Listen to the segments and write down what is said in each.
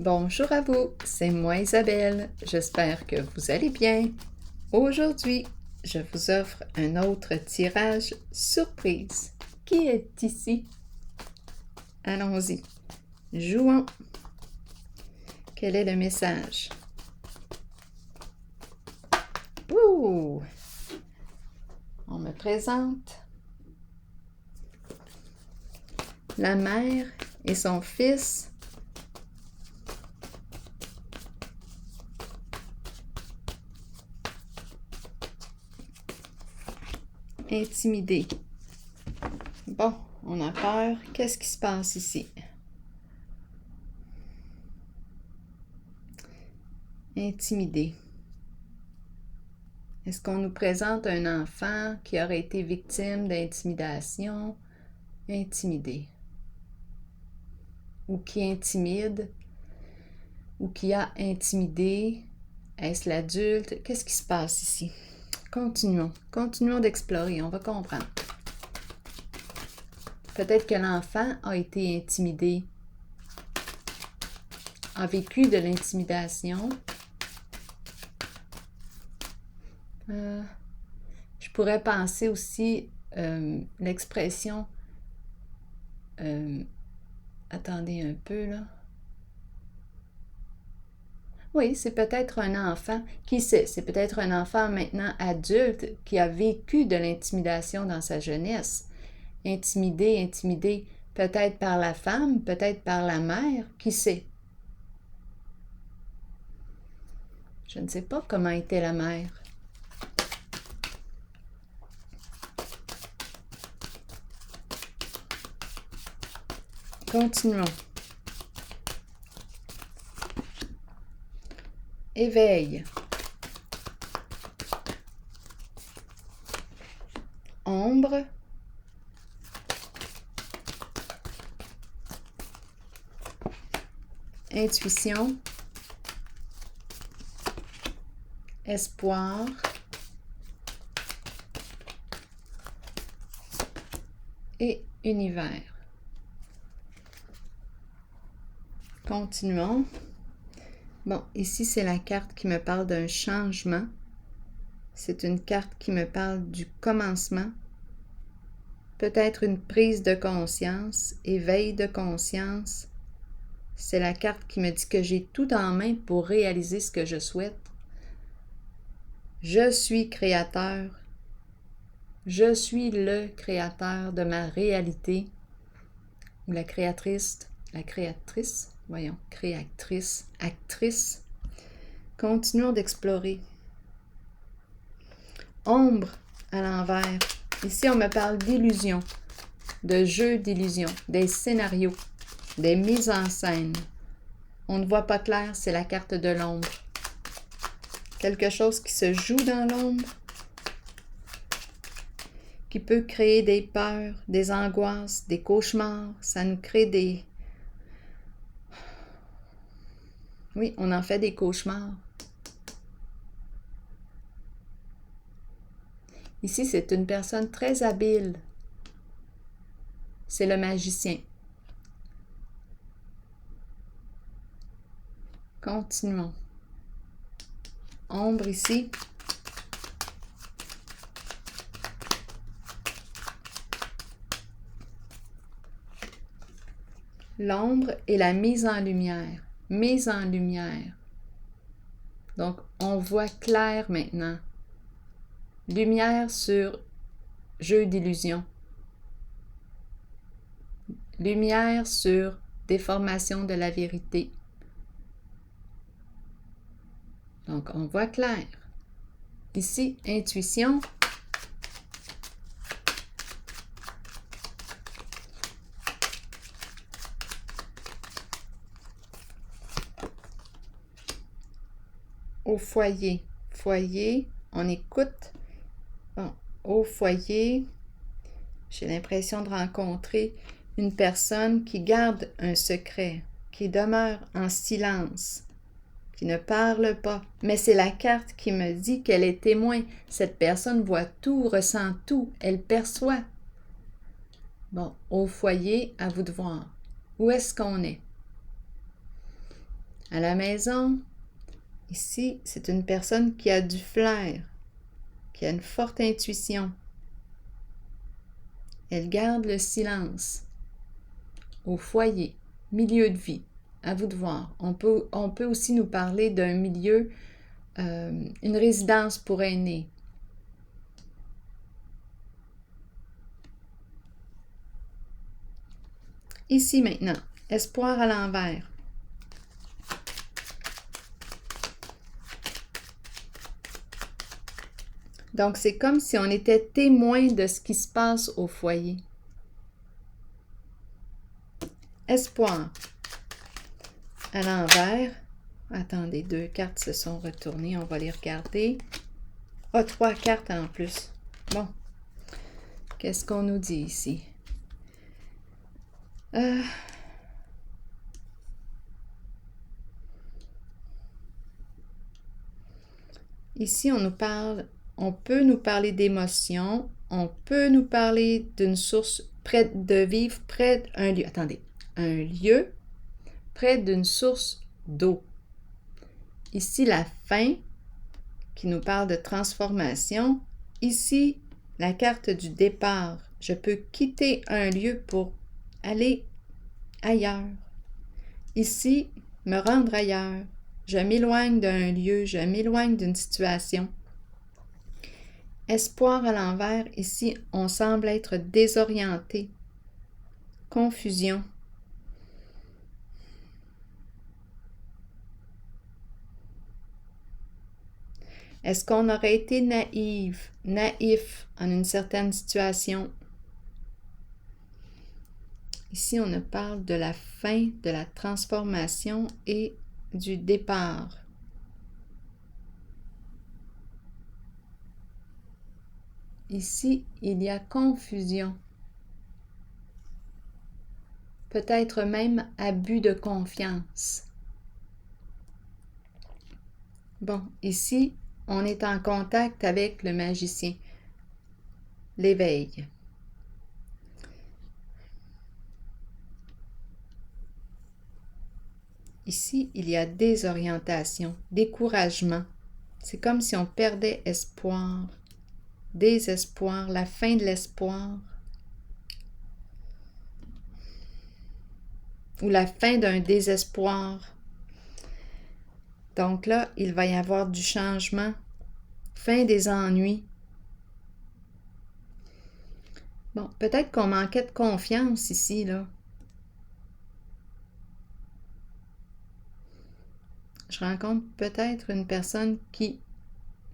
Bonjour à vous, c'est moi Isabelle. J'espère que vous allez bien. Aujourd'hui, je vous offre un autre tirage surprise. Qui est ici? Allons-y. Jouons. Quel est le message? Ouh! On me présente la mère et son fils. Intimidé. Bon, on a peur. Qu'est-ce qui se passe ici? Intimidé. Est-ce qu'on nous présente un enfant qui aurait été victime d'intimidation? Intimidé. Ou qui intimide? Ou qui a intimidé? Est-ce l'adulte? Qu'est-ce qui se passe ici? Continuons. Continuons d'explorer. On va comprendre. Peut-être que l'enfant a été intimidé, a vécu de l'intimidation. Je pourrais penser aussi l'expression attendez un peu là. Oui, c'est peut-être un enfant, qui sait, c'est peut-être un enfant maintenant adulte qui a vécu de l'intimidation dans sa jeunesse. Intimidé, peut-être par la femme, peut-être par la mère, qui sait. Je ne sais pas comment était la mère. Continuons. Éveil. Ombre. Intuition. Espoir. Et univers. Continuons. Bon, ici, c'est la carte qui me parle d'un changement. C'est une carte qui me parle du commencement. Peut-être une prise de conscience, éveil de conscience. C'est la carte qui me dit que j'ai tout en main pour réaliser ce que je souhaite. Je suis créateur. Je suis le créateur de ma réalité. Ou la créatrice, créatrice, actrice. Continuons d'explorer. Ombre à l'envers. Ici, on me parle d'illusions, de jeux d'illusions, des scénarios, des mises en scène. On ne voit pas clair, c'est la carte de l'ombre. Quelque chose qui se joue dans l'ombre, qui peut créer des peurs, des angoisses, des cauchemars. Ça nous crée des... Oui, on en fait des cauchemars. Ici, c'est une personne très habile. C'est le magicien. Continuons. Ombre ici. L'ombre et la mise en lumière. Mise en lumière. Donc, on voit clair maintenant. Lumière sur jeu d'illusion. Lumière sur déformation de la vérité. Donc, on voit clair. Ici, intuition. Au foyer. Foyer, on écoute. Bon, au foyer, j'ai l'impression de rencontrer une personne qui garde un secret, qui demeure en silence, qui ne parle pas. Mais c'est la carte qui me dit qu'elle est témoin. Cette personne voit tout, ressent tout, elle perçoit. Bon, au foyer, à vous de voir. Où est-ce qu'on est? à la maison. Ici, c'est une personne qui a du flair, qui a une forte intuition. Elle garde le silence. Au foyer, milieu de vie, à vous de voir. On peut aussi nous parler d'un milieu, une résidence pour aînés. Ici maintenant, espoir à l'envers. Donc, c'est comme si on était témoin de ce qui se passe au foyer. Espoir. À l'envers. Attendez, 2 cartes se sont retournées. On va les regarder. Ah, 3 cartes en plus. Bon. Qu'est-ce qu'on nous dit ici? Ici, on peut nous parler d'émotions, on peut nous parler d'une source de vivre près d'un lieu. Attendez, un lieu près d'une source d'eau. Ici, la fin qui nous parle de transformation. Ici, la carte du départ. Je peux quitter un lieu pour aller ailleurs. Ici, me rendre ailleurs. Je m'éloigne d'un lieu, je m'éloigne d'une situation. Espoir à l'envers, ici, on semble être désorienté. Confusion. Est-ce qu'on aurait été naïf en une certaine situation? Ici, on nous parle de la fin, de la transformation et du départ. Ici, il y a confusion. Peut-être même abus de confiance. Bon, ici, on est en contact avec le magicien. L'éveil. Ici, il y a désorientation, découragement. C'est comme si on perdait espoir, désespoir, la fin de l'espoir. Ou la fin d'un désespoir. Donc là, il va y avoir du changement, fin des ennuis. Bon, peut-être qu'on manquait de confiance ici, là. Je rencontre peut-être une personne qui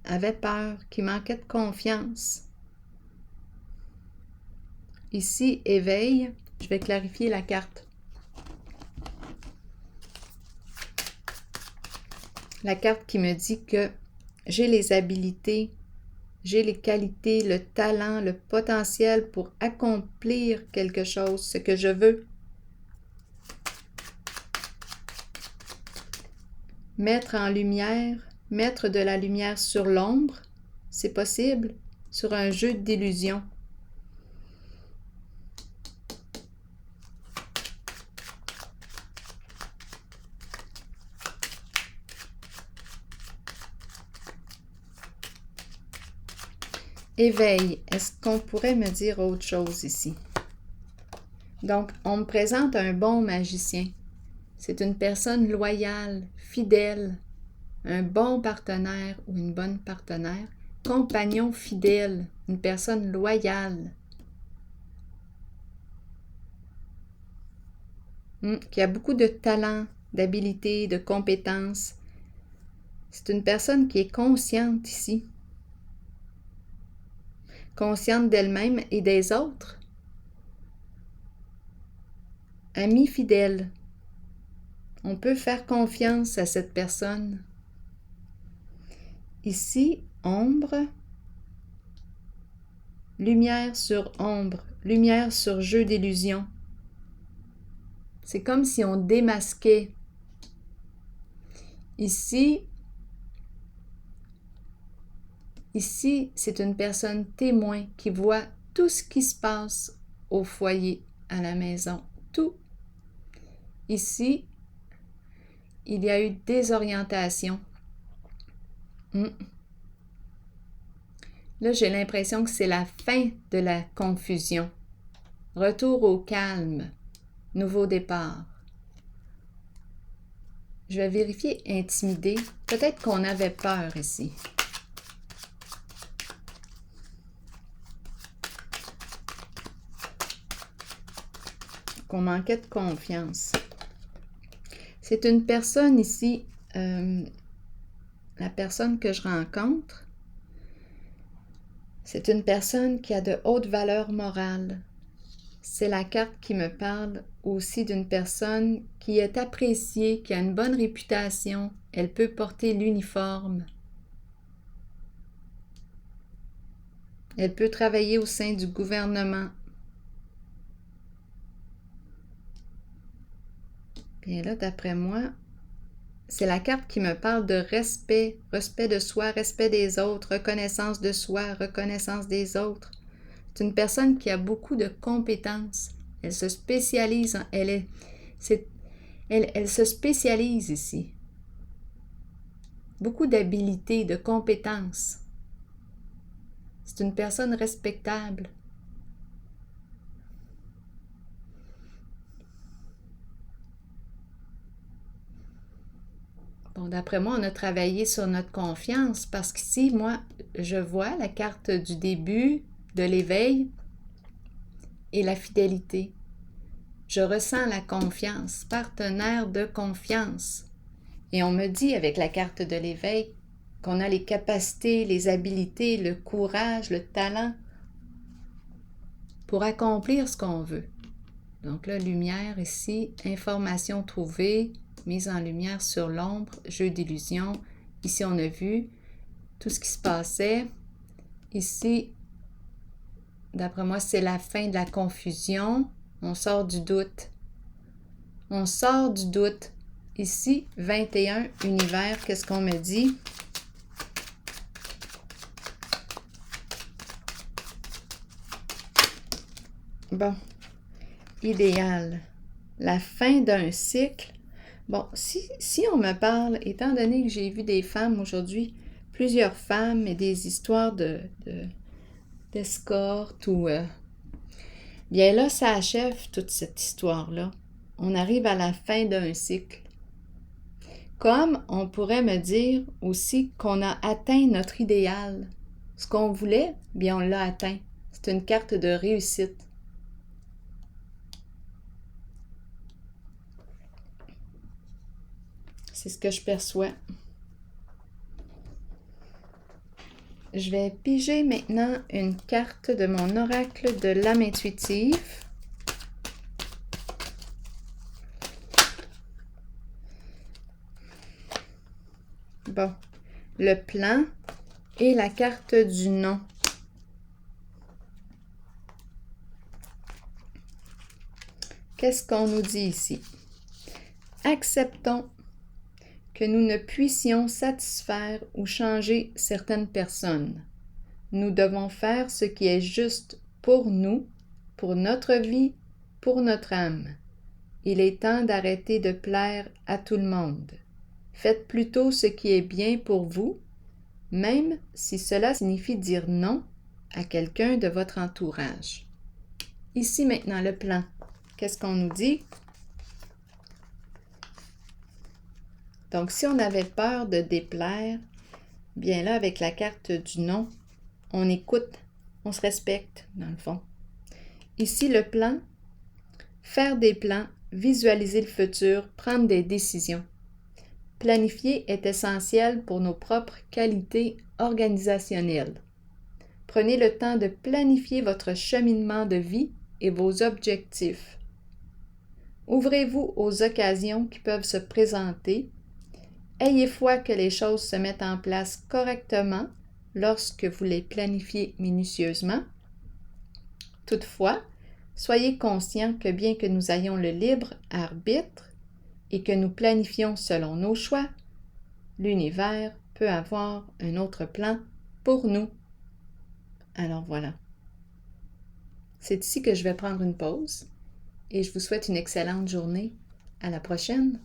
avait peur, qui manquait de confiance. Ici, éveil, je vais clarifier la carte. La carte qui me dit que j'ai les habilités, j'ai les qualités, le talent, le potentiel pour accomplir quelque chose, ce que je veux. Mettre en lumière, mettre de la lumière sur l'ombre, c'est possible, sur un jeu d'illusions. Éveil, est-ce qu'on pourrait me dire autre chose ici? Donc, on me présente un bon magicien. C'est une personne loyale, fidèle, un bon partenaire ou une bonne partenaire, compagnon fidèle, une personne loyale, qui a beaucoup de talent, d'habileté, de compétences. C'est une personne qui est consciente ici, consciente d'elle-même et des autres. Ami fidèle. On peut faire confiance à cette personne. Ici, ombre, lumière sur ombre, lumière sur jeu d'illusion. C'est comme si on démasquait. Ici, c'est une personne témoin qui voit tout ce qui se passe au foyer, à la maison, tout. Ici, il y a eu désorientation. Là, j'ai l'impression que c'est la fin de la confusion. Retour au calme. Nouveau départ. Je vais vérifier intimidé. Peut-être qu'on avait peur ici. Qu'on manquait de confiance. C'est une personne ici, la personne que je rencontre, c'est une personne qui a de hautes valeurs morales. C'est la carte qui me parle aussi d'une personne qui est appréciée, qui a une bonne réputation. Elle peut porter l'uniforme. Elle peut travailler au sein du gouvernement. Bien là, d'après moi, c'est la carte qui me parle de respect, respect de soi, respect des autres, reconnaissance de soi, reconnaissance des autres. C'est une personne qui a beaucoup de compétences. Elle se spécialise, elle se spécialise ici. Beaucoup d'habilités, de compétences. C'est une personne respectable. Bon, d'après moi, on a travaillé sur notre confiance parce qu'ici, moi, je vois la carte du début, de l'éveil et la fidélité. Je ressens la confiance, partenaire de confiance. Et on me dit avec la carte de l'éveil qu'on a les capacités, les habiletés, le courage, le talent pour accomplir ce qu'on veut. Donc là, lumière ici, information trouvée, mise en lumière sur l'ombre, jeu d'illusion. Ici, on a vu tout ce qui se passait. Ici, d'après moi, c'est la fin de la confusion. On sort du doute. On sort du doute. Ici, 21, univers, qu'est-ce qu'on me dit? Bon, idéal. La fin d'un cycle. Bon, si on me parle, étant donné que j'ai vu des femmes aujourd'hui, plusieurs femmes et des histoires d'escorte ou... bien là, ça achève toute cette histoire-là. On arrive à la fin d'un cycle. Comme on pourrait me dire aussi qu'on a atteint notre idéal. Ce qu'on voulait, bien on l'a atteint. C'est une carte de réussite. C'est ce que je perçois. Je vais piger maintenant une carte de mon oracle de l'âme intuitive. Bon, le plan et la carte du non. Qu'est-ce qu'on nous dit ici? Acceptons que nous ne puissions satisfaire ou changer certaines personnes. Nous devons faire ce qui est juste pour nous, pour notre vie, pour notre âme. Il est temps d'arrêter de plaire à tout le monde. Faites plutôt ce qui est bien pour vous, même si cela signifie dire non à quelqu'un de votre entourage. Ici maintenant le plan. Qu'est-ce qu'on nous dit? Donc, si on avait peur de déplaire, bien là, avec la carte du non, on écoute, on se respecte, dans le fond. Ici, le plan, faire des plans, visualiser le futur, prendre des décisions. Planifier est essentiel pour nos propres qualités organisationnelles. Prenez le temps de planifier votre cheminement de vie et vos objectifs. Ouvrez-vous aux occasions qui peuvent se présenter. Ayez foi que les choses se mettent en place correctement lorsque vous les planifiez minutieusement. Toutefois, soyez conscients que bien que nous ayons le libre arbitre et que nous planifions selon nos choix, l'univers peut avoir un autre plan pour nous. Alors voilà. C'est ici que je vais prendre une pause et je vous souhaite une excellente journée. À la prochaine!